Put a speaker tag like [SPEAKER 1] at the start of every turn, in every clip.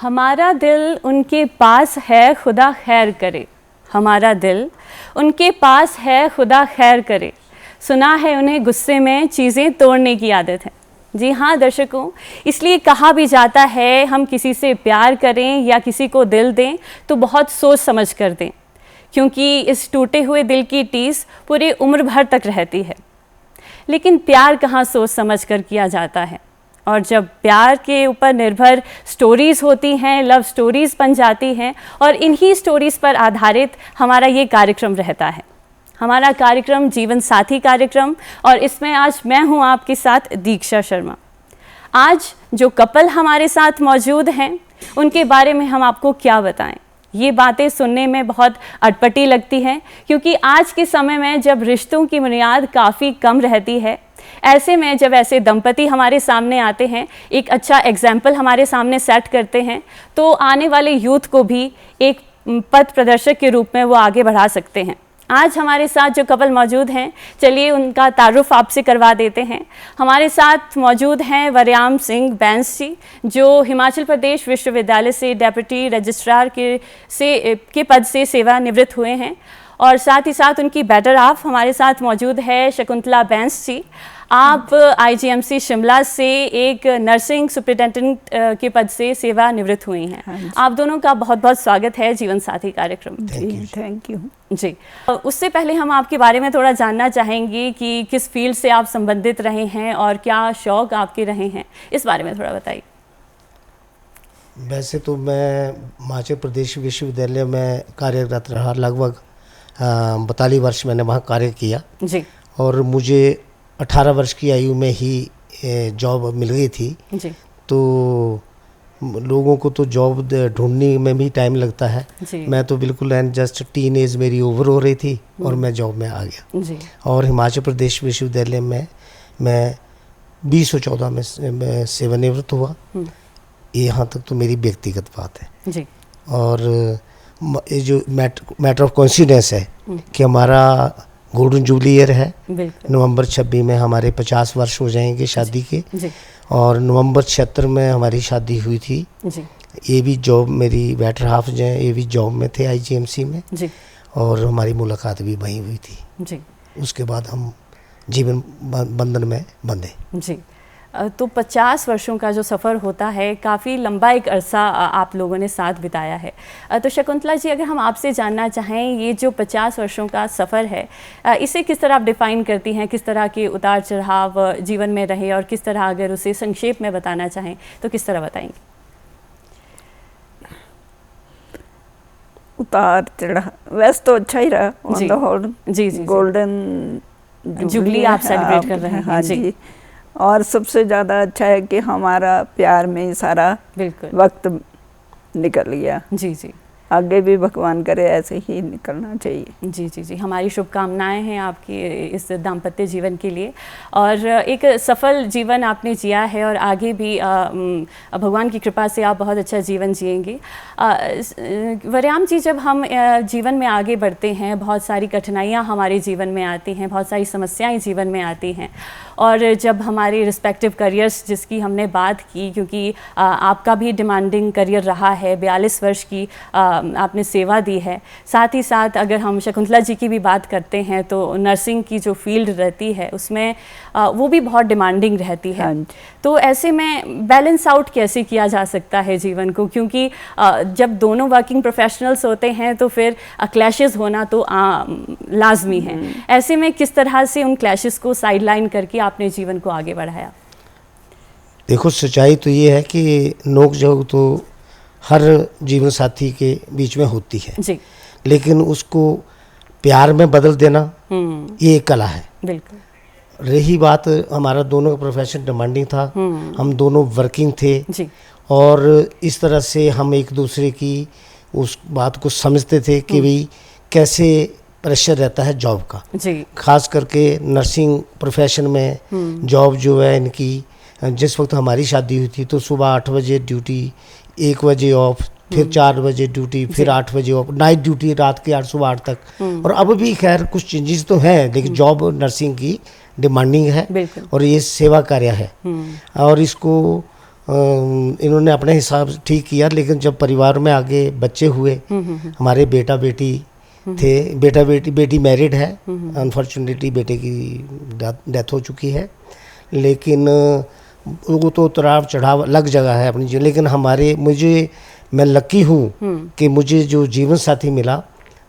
[SPEAKER 1] हमारा दिल उनके पास है खुदा खैर करे, हमारा दिल उनके पास है खुदा खैर करे, सुना है उन्हें गुस्से में चीज़ें तोड़ने की आदत है। जी हाँ दर्शकों, इसलिए कहा भी जाता है हम किसी से प्यार करें या किसी को दिल दें तो बहुत सोच समझ कर दें, क्योंकि इस टूटे हुए दिल की टीस पूरी उम्र भर तक रहती है। लेकिन प्यार कहाँ सोच समझ कर किया जाता है, और जब प्यार के ऊपर निर्भर स्टोरीज़ होती हैं, लव स्टोरीज़ बन जाती हैं, और इन्हीं स्टोरीज़ पर आधारित हमारा ये कार्यक्रम रहता है। हमारा कार्यक्रम जीवन साथी कार्यक्रम, और इसमें आज मैं हूँ आपके साथ दीक्षा शर्मा। आज जो कपल हमारे साथ मौजूद हैं उनके बारे में हम आपको क्या बताएं। ये बातें सुनने में बहुत अटपटी लगती हैं, क्योंकि आज के समय में जब रिश्तों की बुनियाद काफ़ी कम रहती है, ऐसे में जब ऐसे दंपति हमारे सामने आते हैं, एक अच्छा एग्जाम्पल हमारे सामने सेट करते हैं, तो आने वाले यूथ को भी एक पथ प्रदर्शक के रूप में वो आगे बढ़ा सकते हैं। आज हमारे साथ जो कपल मौजूद हैं, चलिए उनका तारुफ आपसे करवा देते हैं। हमारे साथ मौजूद हैं वरयाम सिंह बैंस जी, जो हिमाचल प्रदेश विश्वविद्यालय से डेप्यूटी रजिस्ट्रार के पद से सेवानिवृत्त हुए हैं, और साथ ही साथ उनकी बेटर हाफ हमारे साथ मौजूद है शकुंतला बैंस जी। आप आईजीएमसी शिमला से एक नर्सिंग सुपरिटेंडेंट के पद से सेवानिवृत्त हुई हैं। आप दोनों का बहुत बहुत स्वागत है जीवन साथी कार्यक्रम।
[SPEAKER 2] थैंक यू
[SPEAKER 1] जी। उससे पहले हम आपके बारे में थोड़ा जानना चाहेंगे कि किस फील्ड से आप संबंधित रहे हैं और क्या शौक आपके रहे हैं, इस बारे में थोड़ा बताइए।
[SPEAKER 3] वैसे तो मैं हिमाचल प्रदेश विश्वविद्यालय में कार्यरत रहा, लगभग 42 वर्ष मैंने वहाँ कार्य किया
[SPEAKER 1] जी।
[SPEAKER 3] और मुझे 18 वर्ष की आयु में ही जॉब मिल गई थी
[SPEAKER 1] जी।
[SPEAKER 3] तो लोगों को तो जॉब ढूंढने में भी टाइम लगता है
[SPEAKER 1] जी।
[SPEAKER 3] मैं तो बिल्कुल जस्ट टीन एज मेरी ओवर हो रही थी और मैं जॉब में आ गया
[SPEAKER 1] जी।
[SPEAKER 3] और हिमाचल प्रदेश विश्वविद्यालय में मैं 2014 में सेवानिवृत्त हुआ। यहाँ तक तो मेरी व्यक्तिगत बात है
[SPEAKER 1] जी।
[SPEAKER 3] और ये जो मैटर ऑफ कॉन्सिडेंस है कि हमारा गोल्डन जुबली ईयर है, नवंबर 26 में हमारे 50 वर्ष हो जाएंगे शादी के
[SPEAKER 1] जी।
[SPEAKER 3] और नवंबर 76 में हमारी शादी हुई थी
[SPEAKER 1] जी।
[SPEAKER 3] ये भी जॉब, मेरी बेटर हाफ जो है ये भी जॉब में थे आईजीएमसी में
[SPEAKER 1] जी।
[SPEAKER 3] और हमारी मुलाकात भी वहीं हुई थी
[SPEAKER 1] जी।
[SPEAKER 3] उसके बाद हम जीवन बंधन में बंधे।
[SPEAKER 1] जी। तो 50 वर्षों का जो सफ़र होता है, काफ़ी लंबा एक अरसा आप लोगों ने साथ बिताया है। तो शकुंतला जी, अगर हम आपसे जानना चाहें, ये जो 50 वर्षों का सफ़र है, इसे किस तरह आप डिफ़ाइन करती हैं, किस तरह के उतार चढ़ाव जीवन में रहे, और किस तरह अगर उसे संक्षेप में बताना चाहें तो किस तरह बताएंगे?
[SPEAKER 2] उतार चढ़ाव वैसे तो अच्छा ही रहा ऑन द होल।
[SPEAKER 1] जी जी।
[SPEAKER 2] गोल्डन
[SPEAKER 1] जुबली आप सेलिब्रेट कर रहे हैं।
[SPEAKER 2] हाँ जी। और सबसे ज़्यादा अच्छा है कि हमारा प्यार में ही सारा वक्त निकल गया।
[SPEAKER 1] जी जी।
[SPEAKER 2] आगे भी भगवान करे ऐसे ही निकलना चाहिए।
[SPEAKER 1] जी जी जी। हमारी शुभकामनाएं हैं आपकी इस दाम्पत्य जीवन के लिए, और एक सफल जीवन आपने जिया है और आगे भी भगवान की कृपा से आप बहुत अच्छा जीवन जिएंगे। वरयाम जी, जब हम जीवन में आगे बढ़ते हैं, बहुत सारी कठिनाइयाँ हमारे जीवन में आती हैं, बहुत सारी समस्याएँ जीवन में आती हैं, और जब हमारे रिस्पेक्टिव करियर्स जिसकी हमने बात की, क्योंकि आपका भी डिमांडिंग करियर रहा है, 42 वर्ष की आपने सेवा दी है, साथ ही साथ अगर हम शकुंतला जी की भी बात करते हैं तो नर्सिंग की जो फील्ड रहती है उसमें वो भी बहुत डिमांडिंग रहती है। तो ऐसे में बैलेंस आउट कैसे किया जा सकता है जीवन को, क्योंकि जब दोनों वर्किंग प्रोफेशनल्स होते हैं तो फिर क्लैशेस होना तो लाजमी है। ऐसे में किस तरह से उन क्लैशेस को साइडलाइन करके आपने जीवन को आगे बढ़ाया?
[SPEAKER 3] देखो, सच्चाई तो ये है कि नोक झोंक तो हर जीवन साथी के बीच में होती है
[SPEAKER 1] जी।
[SPEAKER 3] लेकिन उसको प्यार में बदल देना ये एक कला है।
[SPEAKER 1] बिल्कुल।
[SPEAKER 3] रही बात, हमारा दोनों का प्रोफेशन डिमांडिंग था, हम दोनों वर्किंग थे
[SPEAKER 1] जी।
[SPEAKER 3] और इस तरह से हम एक दूसरे की उस बात को समझते थे कि भाई कैसे प्रेशर रहता है जॉब का
[SPEAKER 1] जी।
[SPEAKER 3] खास करके नर्सिंग प्रोफेशन में जॉब जो है इनकी, जिस वक्त हमारी शादी हुई थी तो सुबह 8 बजे ड्यूटी, 1 बजे ऑफ, फिर 4 बजे ड्यूटी, फिर 8 बजे ऑफ, नाइट ड्यूटी रात के 8 सुबह 8 तक। और अब भी खैर कुछ चेंजेस तो हैं, लेकिन जॉब नर्सिंग की डिमांडिंग है और ये सेवा कार्य है और इसको इन्होंने अपने हिसाब से ठीक किया, लेकिन जब परिवार में आगे बच्चे हुए, हमारे बेटा बेटी थे, बेटी मैरिड है, अनफॉर्चुनेटली बेटे की डेथ हो चुकी है, लेकिन वो तो उतराव चढ़ाव अलग जगह है अपनी जीवन। लेकिन मैं लकी हूँ कि मुझे जो जीवन साथी मिला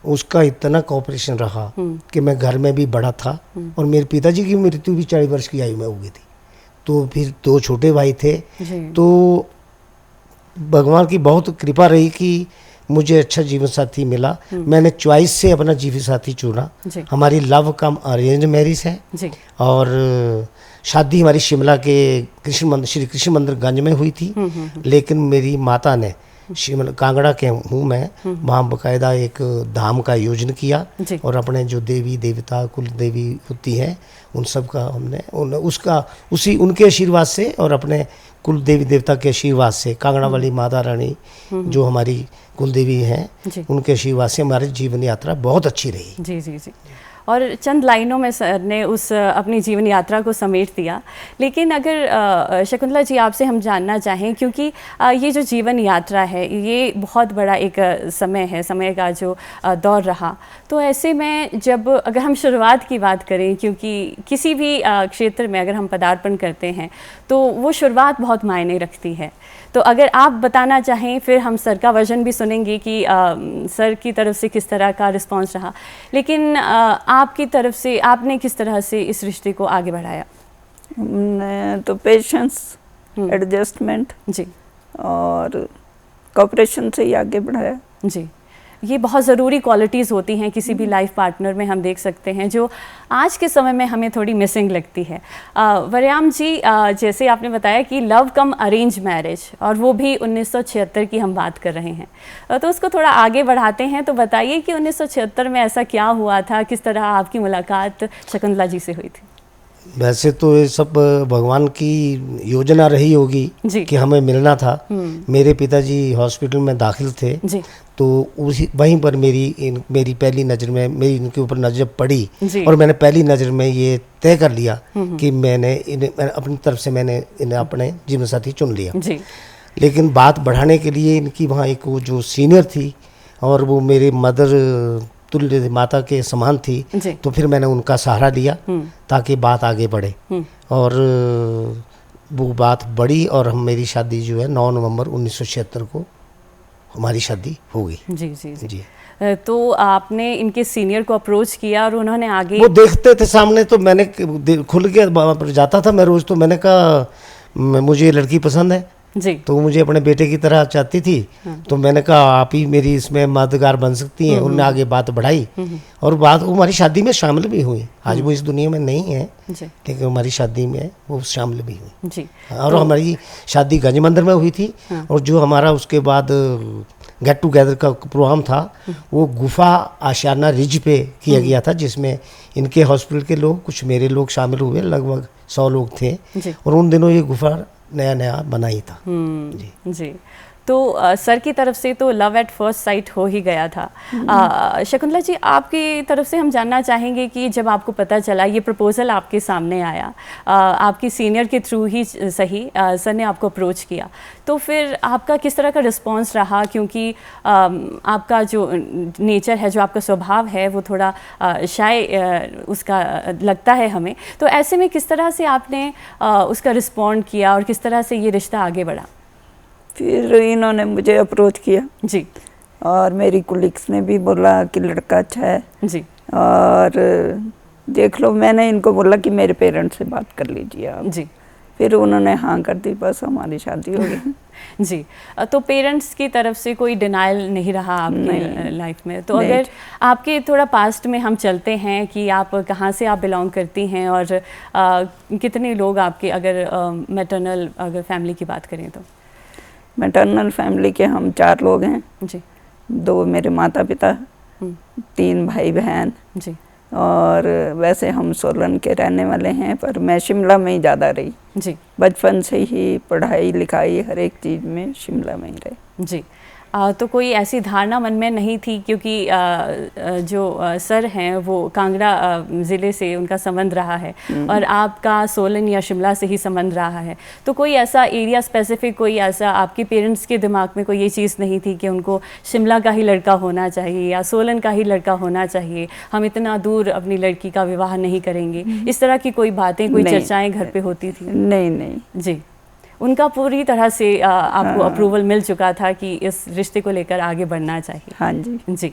[SPEAKER 3] उसका इतना कॉपरेशन रहा कि मैं घर में भी बड़ा था, और मेरे पिताजी की मृत्यु भी 40 वर्ष की आयु में हो गई थी। तो फिर 2 छोटे भाई थे, तो भगवान की बहुत कृपा रही कि मुझे अच्छा जीवन साथी मिला। मैंने चॉइस से अपना जीवन साथी चुना। हमारी लव कम अरेंज मैरिज है, और शादी हमारी शिमला के श्री कृष्ण मंदिर गंज में हुई थी, लेकिन मेरी माता ने शिमला कांगड़ा के हूँ मैं, वहाँ बाकायदा एक धाम का आयोजन किया, और अपने जो देवी देवता कुल देवी होती हैं उन सब का हमने उनके आशीर्वाद से और अपने कुल देवी देवता के आशीर्वाद से, कांगड़ा वाली माता रानी जो हमारी कुल देवी हैं, उनके आशीर्वाद से हमारी जीवन यात्रा बहुत अच्छी रही।
[SPEAKER 1] जी जी जी। और चंद लाइनों में सर ने उस अपनी जीवन यात्रा को समेट दिया। लेकिन अगर शकुंतला जी आपसे हम जानना चाहें, क्योंकि ये जो जीवन यात्रा है ये बहुत बड़ा एक समय का जो दौर रहा, तो ऐसे में जब अगर हम शुरुआत की बात करें, क्योंकि किसी भी क्षेत्र में अगर हम पदार्पण करते हैं तो वो शुरुआत बहुत मायने रखती है, तो अगर आप बताना चाहें, फिर हम सर का वर्जन भी सुनेंगे कि सर की तरफ से किस तरह का रिस्पांस रहा, लेकिन आपकी तरफ से आपने किस तरह से इस रिश्ते को आगे बढ़ाया?
[SPEAKER 2] तो पेशेंस, एडजस्टमेंट
[SPEAKER 1] जी
[SPEAKER 2] और कोऑपरेशन से ही आगे बढ़ाया।
[SPEAKER 1] जी, ये बहुत ज़रूरी क्वालिटीज़ होती हैं किसी भी लाइफ पार्टनर में, हम देख सकते हैं, जो आज के समय में हमें थोड़ी मिसिंग लगती है। वरयाम जी, जैसे आपने बताया कि लव कम अरेंज मैरिज, और वो भी 1976 की हम बात कर रहे हैं, तो उसको थोड़ा आगे बढ़ाते हैं। तो बताइए कि 1976 में ऐसा क्या हुआ था, किस तरह आपकी मुलाकात शकुंतला जी से हुई थी?
[SPEAKER 3] वैसे तो ये सब भगवान की योजना रही होगी कि हमें मिलना था। मेरे पिताजी हॉस्पिटल में दाखिल थे जी। तो वहीं पर मेरी पहली नज़र में मेरी इनके ऊपर नज़र पड़ी, और मैंने पहली नज़र में ये तय कर लिया कि मैंने अपनी तरफ से इन्हें अपने जीवन साथी चुन लिया जी। लेकिन बात बढ़ाने के लिए इनकी वहाँ एक वो जो सीनियर थी, और वो मेरे मदर तुल्य माता के समान थी, तो फिर मैंने उनका सहारा लिया ताकि बात आगे बढ़े, और वो बात बढ़ी, और मेरी शादी जो है 9 नवंबर 1976 को हमारी शादी हो गई। जी जी जी, जी।
[SPEAKER 1] तो आपने इनके सीनियर को अप्रोच किया और उन्होंने आगे,
[SPEAKER 3] वो देखते थे सामने, तो मैंने खुल के जाता था मैं रोज़, तो मैंने कहा मुझे ये लड़की पसंद है
[SPEAKER 1] जी,
[SPEAKER 3] तो मुझे अपने बेटे की तरह चाहती थी। तो मैंने कहा आप ही मेरी इसमें मददगार बन सकती हैं। उन्होंने आगे बात बढ़ाई, और बात हमारी शादी में शामिल भी हुई। आज वो इस दुनिया में नहीं है, लेकिन हमारी शादी में वो शामिल भी हुई जी। और हमारी शादी गंज मंदिर में हुई थी, और जो हमारा उसके बाद गेट टुगेदर का प्रोग्राम था वो गुफा आशियाना रिज पे किया गया था, जिसमें इनके हॉस्पिटल के लोग, कुछ मेरे लोग शामिल हुए, लगभग 100 लोग थे, और उन दिनों ये गुफा नया बनाई था जी।
[SPEAKER 1] जी, तो सर की तरफ से तो लव एट फर्स्ट साइट हो ही गया था। शकुंतला जी, आपकी तरफ से हम जानना चाहेंगे कि जब आपको पता चला, ये प्रपोज़ल आपके सामने आया, आपकी सीनियर के थ्रू ही सही, सर ने आपको अप्रोच किया, तो फिर आपका किस तरह का रिस्पांस रहा? क्योंकि आपका जो नेचर है, जो आपका स्वभाव है, वो थोड़ा शाय उसका लगता है हमें, तो ऐसे में किस तरह से आपने उसका रिस्पॉन्ड किया और किस तरह से ये रिश्ता आगे बढ़ा?
[SPEAKER 2] फिर इन्होंने मुझे अप्रोच किया
[SPEAKER 1] जी,
[SPEAKER 2] और मेरी कुलीग्स ने भी बोला कि लड़का अच्छा है
[SPEAKER 1] जी,
[SPEAKER 2] और देख लो। मैंने इनको बोला कि मेरे पेरेंट्स से बात कर लीजिए आप
[SPEAKER 1] जी।
[SPEAKER 2] फिर उन्होंने हाँ कर दी, बस हमारी शादी हो गई
[SPEAKER 1] जी, तो पेरेंट्स की तरफ से कोई डिनाइल नहीं रहा आपकी लाइफ में? तो अगर आपके थोड़ा पास्ट में हम चलते हैं कि आप कहाँ से आप बिलोंग करती हैं, और कितने लोग आपके, अगर मैटरनल अगर फैमिली की बात करें तो?
[SPEAKER 2] मैटरनल फैमिली के हम 4 लोग हैं
[SPEAKER 1] जी।
[SPEAKER 2] 2 मेरे माता पिता, 3 भाई बहन
[SPEAKER 1] जी।
[SPEAKER 2] और वैसे हम सोलन के रहने वाले हैं, पर मैं शिमला में ही ज़्यादा रही।
[SPEAKER 1] जी।
[SPEAKER 2] बचपन से ही पढ़ाई लिखाई हर एक चीज़ में शिमला में ही रहे।
[SPEAKER 1] जी। तो कोई ऐसी धारणा मन में नहीं थी, क्योंकि जो सर हैं वो कांगड़ा ज़िले से उनका संबंध रहा है और आपका सोलन या शिमला से ही संबंध रहा है, तो कोई ऐसा एरिया स्पेसिफिक, कोई ऐसा आपके पेरेंट्स के दिमाग में कोई ये चीज़ नहीं थी कि उनको शिमला का ही लड़का होना चाहिए या सोलन का ही लड़का होना चाहिए, हम इतना दूर अपनी लड़की का विवाह नहीं करेंगे, इस तरह की कोई बातें, कोई चर्चाएँ घर पे होती थी?
[SPEAKER 2] नहीं।
[SPEAKER 1] जी, उनका पूरी तरह से आपको अप्रूवल मिल चुका था कि इस रिश्ते को लेकर आगे बढ़ना चाहिए?
[SPEAKER 2] हाँ जी।
[SPEAKER 1] जी।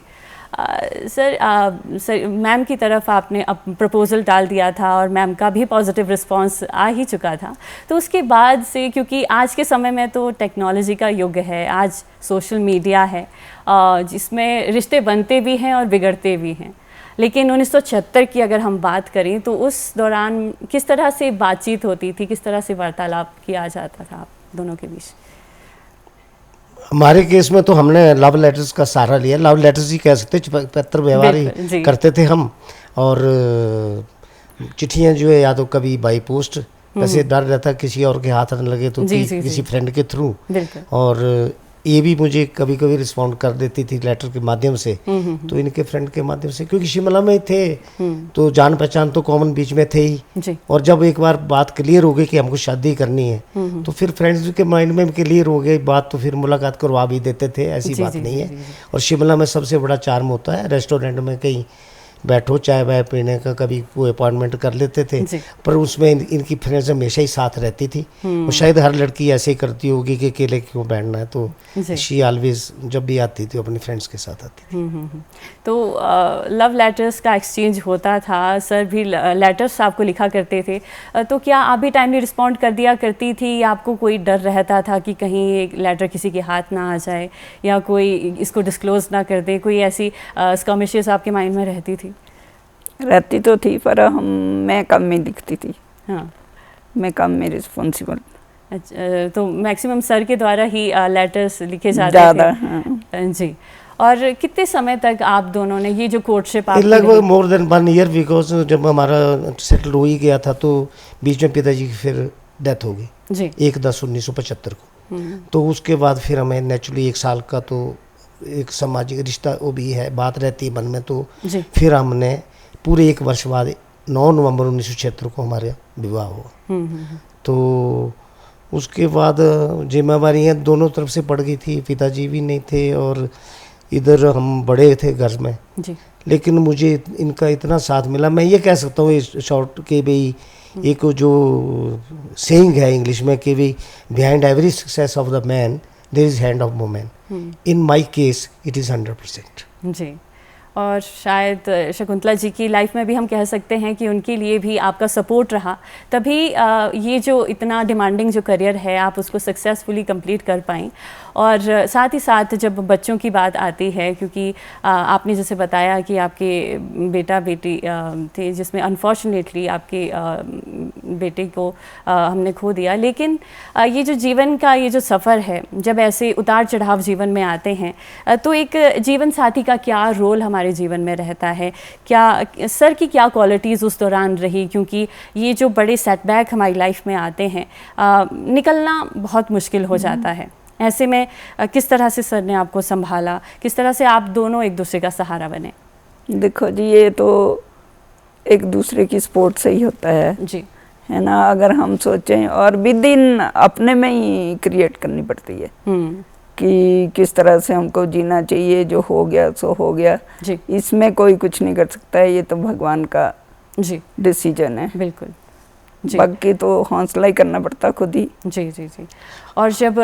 [SPEAKER 1] सर मैम की तरफ आपने प्रपोज़ल डाल दिया था और मैम का भी पॉजिटिव रिस्पांस आ ही चुका था, तो उसके बाद से, क्योंकि आज के समय में तो टेक्नोलॉजी का युग है, आज सोशल मीडिया है जिसमें रिश्ते बनते भी हैं और बिगड़ते भी हैं, लेकिन 1976 की अगर हम बात करें तो उस दौरान किस तरह से बातचीत होती थी, किस तरह से वार्तालाप किया जाता था आप दोनों के बीच?
[SPEAKER 3] हमारे केस में तो हमने लव लेटर्स का सहारा लिया, लव लेटर्स ही कह सकते, पत्र व्यवहार ही करते थे हम, और चिट्ठियाँ जो है या तो कभी बाई पोस्ट, वैसे डर रहता किसी और के हाथ न लगे तो किसी फ्रेंड के थ्रू, और ये भी मुझे कभी कभी रिस्पॉन्ड कर देती थी लेटर के माध्यम से, तो इनके फ्रेंड के माध्यम से, क्योंकि शिमला में थे तो जान पहचान तो कॉमन बीच में थे ही, और जब एक बार बात क्लियर हो गई कि हमको शादी करनी है तो फिर फ्रेंड्स के माइंड में क्लियर हो गई बात, तो फिर मुलाकात करवा भी देते थे, ऐसी बात नहीं है। और शिमला में सबसे बड़ा चार्म होता है, रेस्टोरेंट में कहीं बैठो चाय वाय पीने का, कभी कोई अपॉइंटमेंट कर लेते थे, पर उसमें इनकी फ्रेंड्स हमेशा ही साथ रहती थी, और शायद हर लड़की ऐसे ही करती होगी कि अकेले क्यों बैठना है, तो शी ऑलवेज जब भी आती थी अपने फ्रेंड्स के साथ आती थी।
[SPEAKER 1] तो लव लेटर्स का एक्सचेंज होता था, सर भी लेटर्स आपको लिखा करते थे, तो क्या आप भी टाइमली रिस्पॉन्ड कर दिया करती थी, या आपको कोई डर रहता था कि कहीं एक लेटर किसी के हाथ ना आ जाए या कोई इसको डिस्क्लोज ना कर दे, कोई ऐसी स्कर्मिशेस आपके माइंड में रहती थी?
[SPEAKER 2] रहती तो थी, पर मैं कम में लिखती थी।
[SPEAKER 1] हाँ,
[SPEAKER 2] मैं कम में रिस्पॉन्सिबल।
[SPEAKER 1] अच्छा, तो मैक्सिमम सर के द्वारा ही लेटर्स लिखे जाते
[SPEAKER 2] ज़्यादा,
[SPEAKER 1] थे?
[SPEAKER 2] हाँ।
[SPEAKER 1] जी। और कितने समय तक आप दोनों ने ये जो कोर्टशिप आप?
[SPEAKER 3] लगभग मोर देन 1 ईयर, बिकॉज जब हमारा सेटल हो ही गया था तो बीच में पिताजी की फिर डेथ हो गई जी 1/10/1975 को, तो उसके बाद फिर हमें नेचुरली 1 साल का तो एक सामाजिक रिश्ता वो भी है, बात रहती है मन में, तो फिर हमने पूरे 1 वर्ष बाद 9 नवंबर 1976 को हमारा विवाह हुआ। तो उसके बाद जिम्मेवारियाँ दोनों तरफ से पड़ गई थी, पिताजी भी नहीं थे और इधर हम बड़े थे घर में जी। लेकिन मुझे इनका इतना साथ मिला, मैं ये कह सकता हूँ शॉर्ट के भाई, एक जो सेइंग है इंग्लिश में कि भाई behind every success of the man there is hand of women, in my case it is 100%
[SPEAKER 1] जी। और शायद शकुंतला जी की लाइफ में भी हम कह सकते हैं कि उनके लिए भी आपका सपोर्ट रहा, तभी ये जो इतना डिमांडिंग जो करियर है आप उसको सक्सेसफुली कंप्लीट कर पाएँ। और साथ ही साथ जब बच्चों की बात आती है, क्योंकि आपने जैसे बताया कि आपके बेटा बेटी थे जिसमें अनफॉर्चुनेटली आपके बेटे को हमने खो दिया, लेकिन ये जो जीवन का ये जो सफ़र है, जब ऐसे उतार चढ़ाव जीवन में आते हैं तो एक जीवन साथी का क्या रोल हमारे जीवन में रहता है, क्या सर की क्या क्वालिटीज़ उस दौरान रही, क्योंकि ये जो बड़े सेटबैक हमारी लाइफ में आते हैं निकलना बहुत मुश्किल हो जाता है, ऐसे में किस तरह से सर ने आपको संभाला, किस तरह से आप दोनों एक दूसरे का सहारा बने?
[SPEAKER 2] देखो जी, ये तो एक दूसरे की सपोर्ट से ही होता है जी, है ना। अगर हम सोचें और विद इन अपने में ही क्रिएट करनी पड़ती है कि किस तरह से हमको जीना चाहिए, जो हो गया सो हो गया जी। इसमें कोई कुछ नहीं कर सकता है, ये तो भगवान का जी डिसीजन है। बिल्कुल, बाकी तो हौसला ही करना पड़ता खुद ही। जी जी जी।
[SPEAKER 1] और जब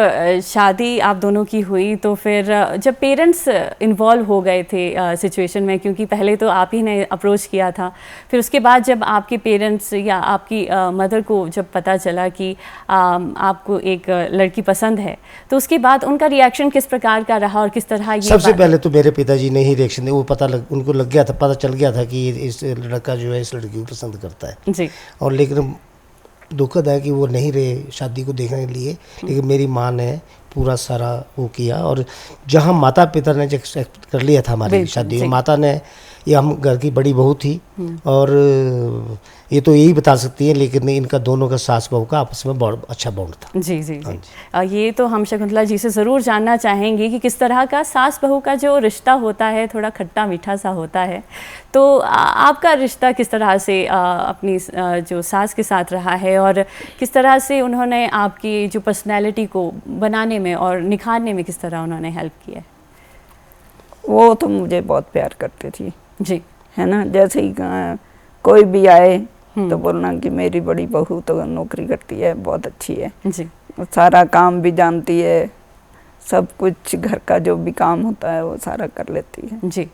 [SPEAKER 1] शादी आप दोनों की हुई तो फिर जब पेरेंट्स इन्वॉल्व हो गए थे सिचुएशन में, क्योंकि पहले तो आप ही ने अप्रोच किया था, फिर उसके बाद जब आपके पेरेंट्स या आपकी मदर को जब पता चला कि आपको एक लड़की पसंद है, तो उसके बाद उनका रिएक्शन किस प्रकार का रहा और किस तरह? ये
[SPEAKER 3] सबसे पहले तो मेरे पिताजी ने ही रिएक्शन दिया, वो उनको लग गया था, पता चल गया था कि इस लड़का जो है इस लड़की को पसंद करता है जी। और लेकिन दुखद है कि वो नहीं रहे शादी को देखने के लिए, लेकिन मेरी माँ ने पूरा सारा वो किया, और जहाँ माता पिता ने एक्सेप्ट कर लिया था हमारी शादी, माता ने ये हम घर की बड़ी बहू थी और ये तो यही बता सकती है, लेकिन इनका दोनों का सास बहू का आपस में बहुत अच्छा बॉन्ड था।
[SPEAKER 1] जी जी जी। ये तो हम शकुंतला जी से ज़रूर जानना चाहेंगे कि किस तरह का सास बहू का जो रिश्ता होता है, थोड़ा खट्टा मीठा सा होता है। तो आपका रिश्ता किस तरह से अपनी जो सास के साथ रहा है और किस तरह से उन्होंने आपकी जो पर्सनैलिटी को बनाने में और निखारने में किस तरह उन्होंने हेल्प किया है?
[SPEAKER 2] वो तो मुझे बहुत प्यार करती थी
[SPEAKER 1] जी,
[SPEAKER 2] है ना। जैसे ही कोई भी आए तो बोलना कि मेरी बड़ी बहू तो नौकरी करती है, बहुत अच्छी है
[SPEAKER 1] जी,
[SPEAKER 2] सारा काम भी जानती है, सब कुछ घर का जो भी काम होता है वो सारा कर लेती है।
[SPEAKER 1] जी।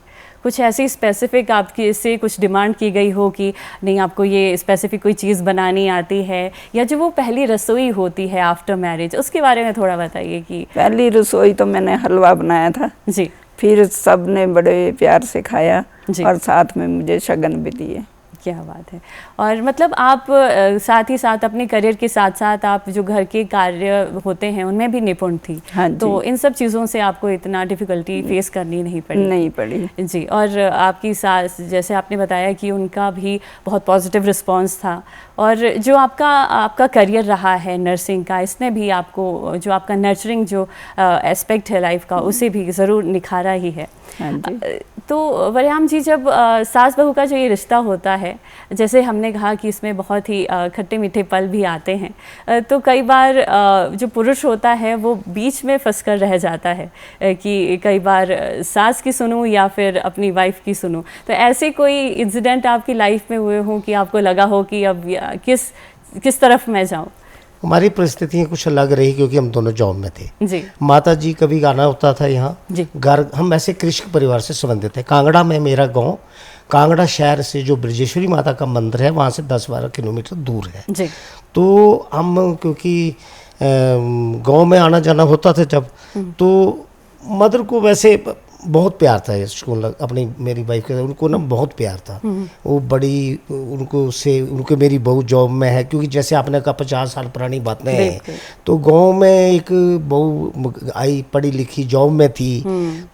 [SPEAKER 1] कुछ ऐसी स्पेसिफिक आपकी इससे कुछ डिमांड की गई हो कि नहीं आपको ये स्पेसिफिक कोई चीज़ बनानी आती है, या जो वो पहली रसोई होती है आफ्टर मैरिज, उसके बारे में थोड़ा बताइए कि।
[SPEAKER 2] पहली रसोई तो मैंने हलवा बनाया था
[SPEAKER 1] जी,
[SPEAKER 2] फिर सब ने बड़े प्यार से खाया
[SPEAKER 1] जी।
[SPEAKER 2] और साथ में मुझे शगन भी दिए।
[SPEAKER 1] क्या बात है। और मतलब आप साथ ही साथ अपने करियर के साथ साथ आप जो घर के कार्य होते हैं उनमें भी निपुण थी।
[SPEAKER 2] हाँ जी।
[SPEAKER 1] तो इन सब चीज़ों से आपको इतना डिफ़िकल्टी फेस करनी नहीं पड़ी?
[SPEAKER 2] नहीं पड़ी
[SPEAKER 1] जी। और आपकी सास, जैसे आपने बताया कि उनका भी बहुत पॉजिटिव रिस्पांस था, और जो आपका करियर रहा है नर्सिंग का, इसने भी आपको जो आपका नर्चरिंग जो एस्पेक्ट है लाइफ का, उसे भी ज़रूर निखारा ही है।
[SPEAKER 2] हाँ जी।
[SPEAKER 1] तो वरयाम जी, जब सास बहू का जो ये रिश्ता होता है, जैसे हमने कहा कि इसमें बहुत ही खट्टे मीठे पल भी आते हैं, तो कई बार जो पुरुष होता है वो बीच में फंस कर रह जाता है कि कई बार सास की सुनूं या फिर अपनी वाइफ की सुनूं। तो ऐसे कोई इंसिडेंट आपकी लाइफ में हुए हों कि आपको लगा हो कि अब किस तरफ मैं जाऊं?
[SPEAKER 3] हमारी परिस्थितियाँ कुछ अलग रही क्योंकि हम दोनों जॉब में थे।
[SPEAKER 1] जी,
[SPEAKER 3] माता जी कभी आना होता था यहाँ
[SPEAKER 1] जी।
[SPEAKER 3] घर, हम ऐसे कृषक परिवार से संबंधित थे। कांगड़ा में मेरा गांव, कांगड़ा शहर से जो ब्रजेश्वरी माता का मंदिर है वहाँ से 10-12 किलोमीटर दूर है।
[SPEAKER 1] जी।
[SPEAKER 3] तो हम क्योंकि गांव में आना जाना होता था जब, तो मदर को वैसे बहुत प्यार था इसको, अपनी मेरी वाइफ के, उनको ना बहुत प्यार था। वो बड़ी उनको मेरी बहू जॉब में है, क्योंकि जैसे आपने कहा 50 साल पुरानी बातें हैं, तो गांव में एक बहू आई पढ़ी लिखी जॉब में थी,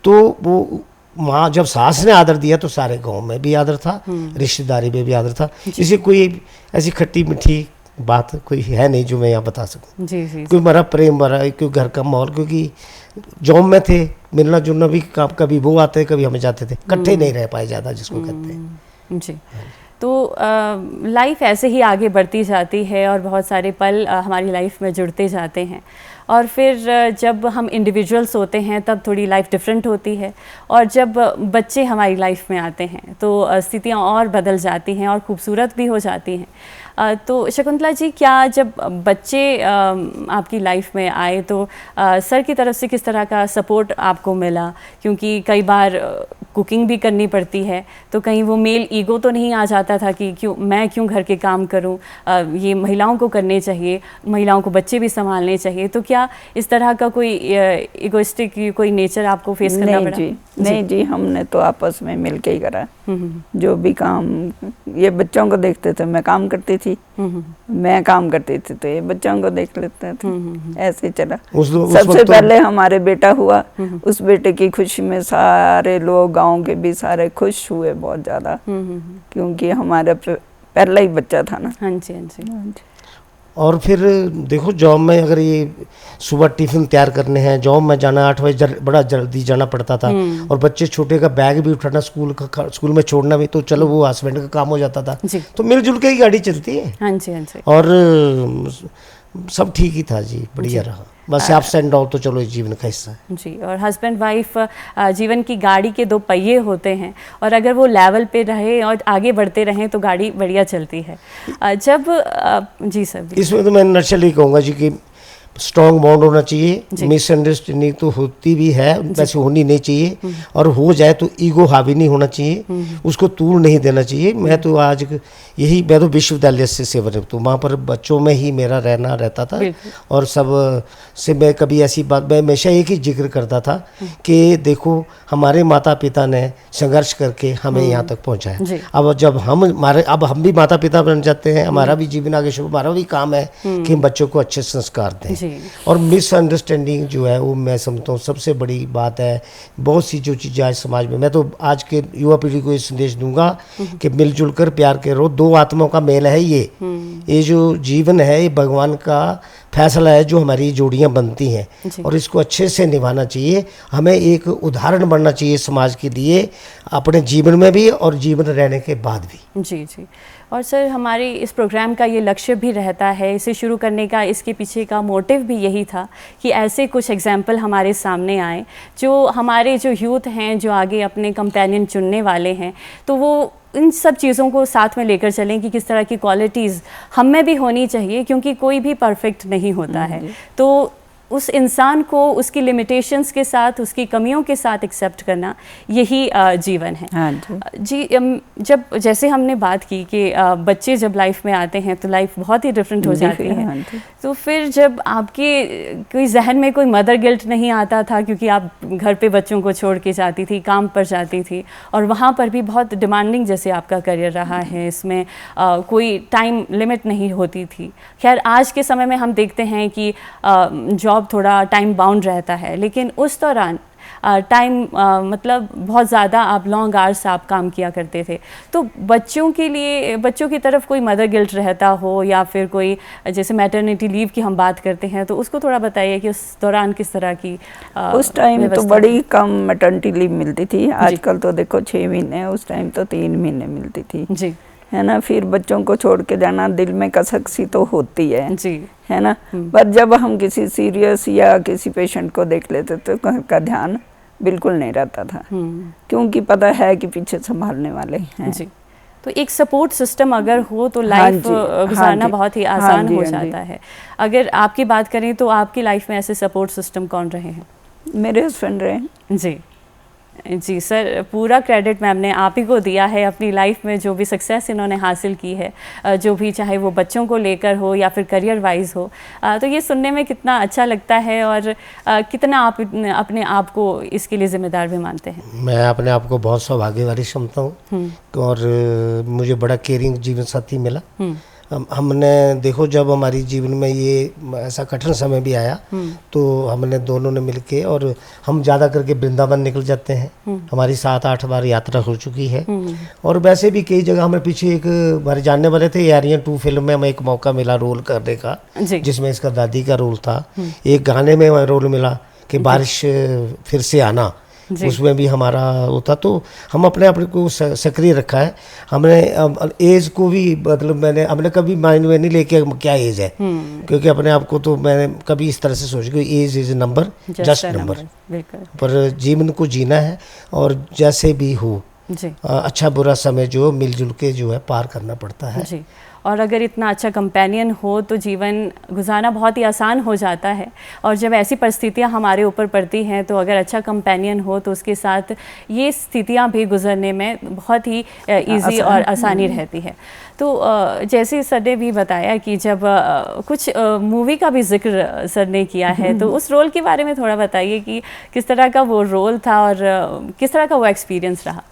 [SPEAKER 3] तो वो माँ जब सास ने आदर दिया तो सारे गांव में भी आदर था, रिश्तेदारी में भी आदर था। इसे कोई ऐसी खट्टी मीठी बात कोई है नहीं जो मैं यहाँ बता सकूँ।
[SPEAKER 1] जी, जी।
[SPEAKER 3] कोई हमारा प्रेम भरा, क्योंकि घर का माहौल, क्योंकि जॉब में थे, मिलना जुलना भी कभी वो आते कभी हमें जाते थे, इकट्ठे नहीं रह पाए ज़्यादा, जिसको कहते हैं।
[SPEAKER 1] जी। तो लाइफ ऐसे ही आगे बढ़ती जाती है और बहुत सारे पल हमारी लाइफ में जुड़ते जाते हैं, और फिर जब हम इंडिविजुअल्स होते हैं तब थोड़ी लाइफ डिफरेंट होती है, और जब बच्चे हमारी लाइफ में आते हैं तो स्थितियाँ और बदल जाती हैं और खूबसूरत भी हो जाती हैं। तो शकुंतला जी, क्या जब बच्चे आपकी लाइफ में आए तो सर की तरफ से किस तरह का सपोर्ट आपको मिला? क्योंकि कई बार कुकिंग भी करनी पड़ती है, तो कहीं वो मेल ईगो तो नहीं आ जाता था कि मैं क्यों घर के काम करूं, ये महिलाओं को करने चाहिए, महिलाओं को बच्चे भी संभालने चाहिए। तो क्या इस तरह का कोई इगोइस्टिक कोई नेचर आपको फेस करना पड़ा?
[SPEAKER 2] नहीं जी, हमने तो आपस में मिल के ही करा। जो भी काम, ये बच्चों को देखते थे, मैं काम करती थी, मैं काम करती थी तो ये बच्चों को देख लेते थे, ऐसे चला। सबसे पहले हमारे बेटा हुआ, उस बेटे की खुशी में सारे लोग गांव के भी सारे खुश हुए बहुत ज़्यादा, क्योंकि हमारा पहला ही बच्चा था ना।
[SPEAKER 1] हाँ जी, हाँ जी।
[SPEAKER 3] और फिर देखो, जॉब में अगर ये सुबह टिफिन तैयार करने हैं, जॉब में जाना 8 बजे, बड़ा जल्दी जाना पड़ता था, और बच्चे छोटे का बैग भी उठाना, स्कूल में छोड़ना भी, तो चलो वो हस्बैंड का काम हो जाता था। तो मिलजुल के ही गाड़ी चलती है।
[SPEAKER 1] हाँ जी, हाँ जी।
[SPEAKER 3] और सब ठीक ही था जी, बढ़िया रहा। बस अप्स एंड डाउन तो चलो जीवन का हिस्सा है
[SPEAKER 1] जी। और हस्बैंड वाइफ जीवन की गाड़ी के 2 पहिए होते हैं, और अगर वो लेवल पे रहे और आगे बढ़ते रहें तो गाड़ी बढ़िया चलती है। जब जी सर,
[SPEAKER 3] इसमें तो मैं नर्चरली कहूँगा जी कि स्ट्रॉन्ग बॉन्ड होना चाहिए। मिसअंडरस्टैंडिंग तो होती भी है, वैसे होनी नहीं चाहिए, और हो जाए तो ईगो हावी नहीं होना चाहिए, उसको तूल नहीं देना चाहिए। मैं तो आज मैं तो विश्वविद्यालय से सेवानिवृत्त हूँ, वहाँ पर बच्चों में ही मेरा रहता था, और सब से मैं कभी ऐसी बात, मैं हमेशा एक ही जिक्र करता था कि देखो हमारे माता पिता ने संघर्ष करके हमें यहाँ तक पहुँचाया। अब जब अब हम भी माता पिता बन जाते हैं, हमारा भी जीवन आगे शुरू, हमारा भी काम है कि हम बच्चों को अच्छे संस्कार दें।
[SPEAKER 1] जी।
[SPEAKER 3] और मिसअंडरस्टैंडिंग जो है वो मैं समझता हूँ सबसे बड़ी बात है। बहुत सी जो चीज़ें आज समाज में, मैं तो आज के युवा पीढ़ी को ये संदेश दूंगा कि मिलजुल कर प्यार करो, दो आत्माओं का मेल है ये जो जीवन है ये भगवान का फैसला है जो हमारी जोड़ियां बनती हैं और इसको अच्छे से निभाना चाहिए। हमें एक उदाहरण बनना चाहिए समाज के लिए, अपने जीवन में भी और जीवन रहने के बाद भी।
[SPEAKER 1] जी जी। और सर हमारे इस प्रोग्राम का ये लक्ष्य भी रहता है, इसे शुरू करने का इसके पीछे का मोटिव भी यही था कि ऐसे कुछ एग्जाम्पल हमारे सामने आए जो हमारे जो यूथ हैं जो आगे अपने कंपेनियन चुनने वाले हैं, तो वो इन सब चीज़ों को साथ में लेकर चलें कि किस तरह की क्वालिटीज़ हम में भी होनी चाहिए, क्योंकि कोई भी परफेक्ट नहीं होता है। तो उस इंसान को उसकी लिमिटेशंस के साथ, उसकी कमियों के साथ एक्सेप्ट करना, यही जीवन है।
[SPEAKER 2] हाँ
[SPEAKER 1] जी। जब जैसे हमने बात की कि बच्चे जब लाइफ में आते हैं तो लाइफ बहुत ही डिफरेंट हो जाती है।
[SPEAKER 2] हाँ
[SPEAKER 1] तो फिर जब आपके कोई जहन में कोई मदर गिल्ट नहीं आता था, क्योंकि आप घर पे बच्चों को छोड़ के जाती थी, काम पर जाती थी, और वहाँ पर भी बहुत डिमांडिंग जैसे आपका करियर रहा है, इसमें कोई टाइम लिमिट नहीं होती थी। खैर आज के समय में हम देखते हैं कि जॉब थोड़ा टाइम बाउंड रहता है, लेकिन उस दौरान टाइम मतलब बहुत ज़्यादा आप लॉन्ग आवर्स आप काम किया करते थे। तो बच्चों के लिए, बच्चों की तरफ कोई मदर गिल्ट रहता हो या फिर कोई जैसे मैटरनिटी लीव की हम बात करते हैं, तो उसको थोड़ा बताइए कि उस दौरान किस तरह की
[SPEAKER 2] उस टाइम तो बड़ी कम मैटरनिटी लीव मिलती थी। आजकल तो देखो 6 महीने, उस टाइम तो 3 महीने मिलती थी
[SPEAKER 1] जी, है
[SPEAKER 2] ना। फिर बच्चों को छोड़ के जाना, दिल में कसक सी तो होती है
[SPEAKER 1] जी,
[SPEAKER 2] है ना। पर जब हम किसी सीरियस या किसी पेशेंट को देख लेते तो घर का ध्यान बिल्कुल नहीं रहता था, क्योंकि पता है कि पीछे संभालने वाले हैं
[SPEAKER 1] जी। तो एक सपोर्ट सिस्टम अगर हो तो लाइफ गुजारना बहुत ही आसान हो जाता है। अगर आपकी बात करें तो आपकी लाइफ में ऐसे सपोर्ट सिस्टम कौन रहे हैं?
[SPEAKER 2] मेरे हस्बैंड रहे।
[SPEAKER 1] जी जी सर, पूरा क्रेडिट मैम ने आप ही को दिया है अपनी लाइफ में, जो भी सक्सेस इन्होंने हासिल की है, जो भी, चाहे वो बच्चों को लेकर हो या फिर करियर वाइज हो। तो ये सुनने में कितना अच्छा लगता है और कितना आप अपने आप को इसके लिए जिम्मेदार भी मानते हैं।
[SPEAKER 3] मैं अपने आप को बहुत सौभाग्यवादी समझता हूँ और मुझे बड़ा केयरिंग जीवन साथी मिला। हमने देखो जब हमारी जीवन में ये ऐसा कठिन समय भी आया तो हमने दोनों ने मिलके, और हम ज़्यादा करके वृंदावन निकल जाते हैं, हमारी 7-8 बार यात्रा हो चुकी है। और वैसे भी कई जगह हमें पीछे एक हमारे जानने वाले थे, आर्यन 2 फिल्म में हमें एक मौका मिला रोल करने का, जिसमें इसका दादी का रोल था। एक गाने में रोल मिला कि बारिश फिर से आना, उसमें भी हमारा वो था। तो हम अपने आप को सक्रिय रखा है। हमने एज को भी, मतलब हमने कभी माइंड में नहीं लेके क्या एज है, क्योंकि अपने आप को तो मैंने कभी इस तरह से सोचा कि age is number, just number, पर जीवन को जीना है और जैसे भी हो अच्छा बुरा समय जो मिलजुल के जो है पार करना पड़ता है
[SPEAKER 1] जी। और अगर इतना अच्छा कंपेनियन हो तो जीवन गुजारना बहुत ही आसान हो जाता है। और जब ऐसी परिस्थितियां हमारे ऊपर पड़ती हैं तो अगर अच्छा कंपेनियन हो तो उसके साथ ये स्थितियां भी गुजरने में बहुत ही इजी और आसानी रहती है। तो जैसे सर ने भी बताया कि जब कुछ मूवी का भी जिक्र सर ने किया है, तो उस रोल के बारे में थोड़ा बताइए कि किस तरह का वो रोल था और किस तरह का वो एक्सपीरियंस रहा।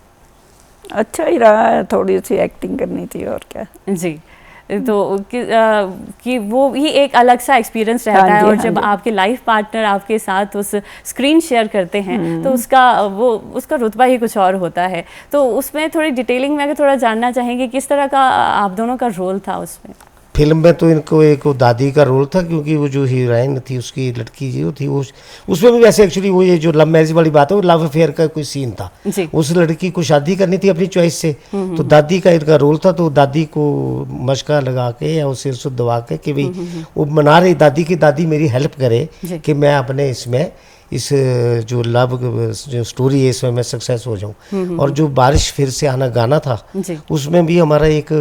[SPEAKER 2] अच्छा ही रहा है, थोड़ी सी एक्टिंग करनी थी और क्या जी।
[SPEAKER 1] तो कि वो ही एक अलग सा एक्सपीरियंस रहता है। और जब आपके लाइफ पार्टनर आपके साथ उस स्क्रीन शेयर करते हैं तो उसका रुतबा ही कुछ और होता है। तो उसमें थोड़ी डिटेलिंग में अगर थोड़ा जानना चाहेंगे किस तरह का आप दोनों का रोल था उसमें।
[SPEAKER 3] फिल्म में तो इनको एक दादी का रोल था, क्योंकि वो जो हीरोइन थी उसकी लड़की जो थी वो उसमें भी वैसे एक्चुअली वो ये जो लव मैरिज वाली बात है वो लव अफेयर का कोई सीन था। उस लड़की को शादी करनी थी अपनी चॉइस से, तो दादी का इनका रोल था। तो दादी को मशका लगा के या उसे सुध दबा के कि भाई वो मना रही दादी की दादी मेरी हेल्प करे कि मैं अपने इसमें इस जो लव जो स्टोरी है इसमें मैं सक्सेस हो जाऊं। और जो बारिश फिर से आना गाना था उसमें भी हमारा एक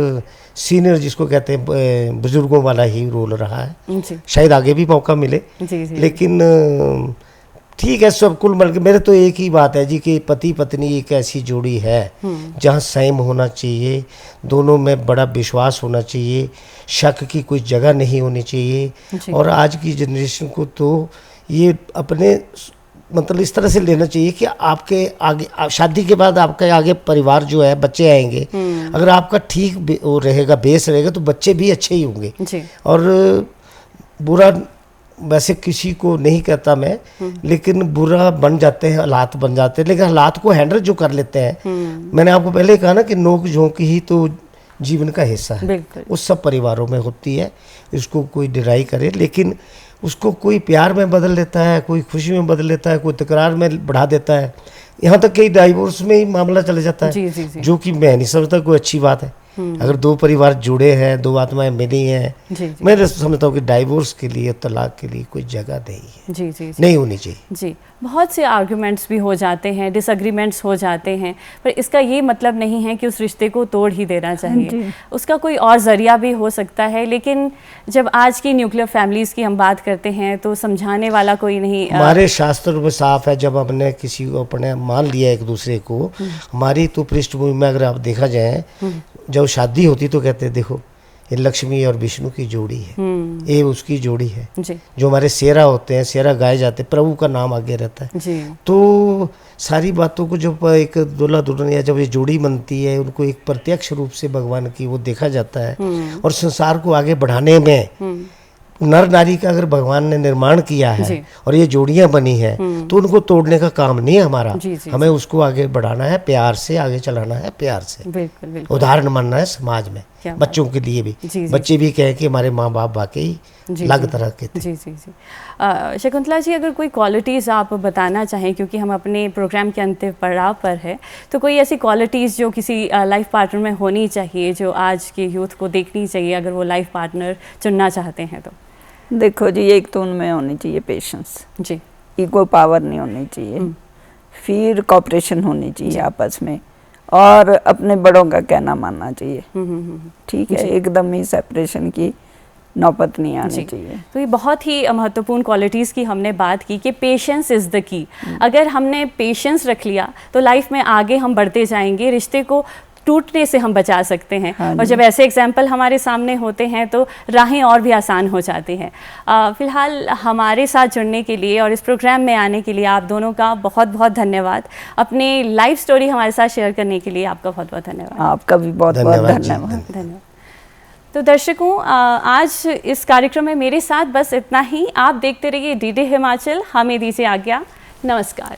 [SPEAKER 3] सीनियर जिसको कहते हैं बुजुर्गों वाला ही रोल रहा है। शायद आगे भी मौका मिले, लेकिन ठीक है। सब कुल मिलकर मेरे तो एक ही बात है जी कि पति पत्नी एक ऐसी जोड़ी है जहाँ संयम होना चाहिए, दोनों में बड़ा विश्वास होना चाहिए, शक की कोई जगह नहीं होनी चाहिए। और आज की जनरेशन को तो ये अपने मतलब इस तरह से लेना चाहिए कि आपके आगे शादी के बाद आपके आगे परिवार जो है बच्चे आएंगे, अगर आपका ठीक रहेगा बेस रहेगा तो बच्चे भी अच्छे ही होंगे। और बुरा वैसे किसी को नहीं कहता मैं, लेकिन बुरा बन जाते हैं, हालात बन जाते हैं, लेकिन हालात को हैंडल जो कर लेते हैं, मैंने आपको पहले कहा ना कि नोक झोंक ही तो जीवन का हिस्सा है, वो सब परिवारों में होती है, इसको कोई डिराई करे, लेकिन उसको कोई प्यार में बदल लेता है, कोई खुशी में बदल लेता है, कोई तकरार में बढ़ा देता है, यहाँ तक कई डाइवोर्स में ही मामला चला जाता है। जी। जो कि मैं नहीं समझता कोई अच्छी बात है। अगर दो परिवार जुड़े हैं, दो आत्माएं मिली हैं, मैं समझता हूँ कि डाइवोर्स के लिए, तलाक के लिए कोई जगह नहीं है। जी। नहीं होनी चाहिए।
[SPEAKER 1] जी, बहुत से आर्गुमेंट्स भी हो जाते हैं, डिसएग्रीमेंट्स हो जाते हैं, पर इसका ये मतलब नहीं है कि उस रिश्ते को तोड़ ही देना चाहिए। उसका कोई और ज़रिया भी हो सकता है, लेकिन जब आज की न्यूक्लियर फैमिलीज़ की हम बात करते हैं तो समझाने वाला कोई नहीं।
[SPEAKER 3] हमारे शास्त्रों में साफ है, जब हमने किसी को अपने मान लिया एक दूसरे को, हमारी तो पृष्ठभूमि में अगर आप देखा जाए, जब शादी होती तो कहते हैं देखो ये लक्ष्मी और विष्णु की जोड़ी है, ये उसकी जोड़ी है। जो हमारे सेरा होते हैं, सेरा गाए जाते हैं, प्रभु का नाम आगे रहता है। तो सारी बातों को जब एक दूल्हा दुल्हन या जब ये जोड़ी बनती है, उनको एक प्रत्यक्ष रूप से भगवान की वो देखा जाता है, और संसार को आगे बढ़ाने में नर नारी का अगर भगवान ने निर्माण किया है और ये जोड़ियां बनी है, तो उनको तोड़ने का काम नहीं है हमारा। हमें उसको आगे बढ़ाना है, प्यार से आगे चलाना है, प्यार से। बिल्कुल। उदाहरण मानना है समाज में, बच्चों के लिए भी। बच्चे भी कहें कि हमारे माँ बाप वाकई अलग तरह के थे।
[SPEAKER 1] जी। शकुंतला जी, अगर कोई क्वालिटीज़ आप बताना चाहें, क्योंकि हम अपने प्रोग्राम के अंतिम पड़ाव पर है, तो कोई ऐसी क्वालिटीज़ जो किसी लाइफ पार्टनर में होनी चाहिए, जो आज के यूथ को देखनी चाहिए अगर वो लाइफ पार्टनर चुनना चाहते हैं? तो
[SPEAKER 2] देखो जी, एक तो उनमें होनी चाहिए पेशेंस। जी। ईगो पावर नहीं होनी चाहिए, फिर कॉपरेशन होनी चाहिए आपस में, और अपने बड़ों का कहना मानना चाहिए। ठीक है, एकदम ही सेपरेशन की नौबत नहीं आनी चाहिए।
[SPEAKER 1] तो ये बहुत ही महत्वपूर्ण क्वालिटीज़ की हमने बात की कि पेशेंस इज़ द की। अगर हमने पेशेंस रख लिया तो लाइफ में आगे हम बढ़ते जाएंगे, रिश्ते को टूटने से हम बचा सकते हैं। और जब ऐसे एग्जाम्पल हमारे सामने होते हैं तो राहें और भी आसान हो जाती हैं। फ़िलहाल हमारे साथ जुड़ने के लिए और इस प्रोग्राम में आने के लिए आप दोनों का बहुत बहुत धन्यवाद। अपनी लाइफ स्टोरी हमारे साथ शेयर करने के लिए आपका बहुत बहुत धन्यवाद।
[SPEAKER 2] आपका भी बहुत बहुत धन्यवाद।
[SPEAKER 1] तो दर्शकों, आज इस कार्यक्रम में मेरे साथ बस इतना ही। आप देखते रहिए DD हिमाचल। हमें दीजिए आज्ञा। नमस्कार।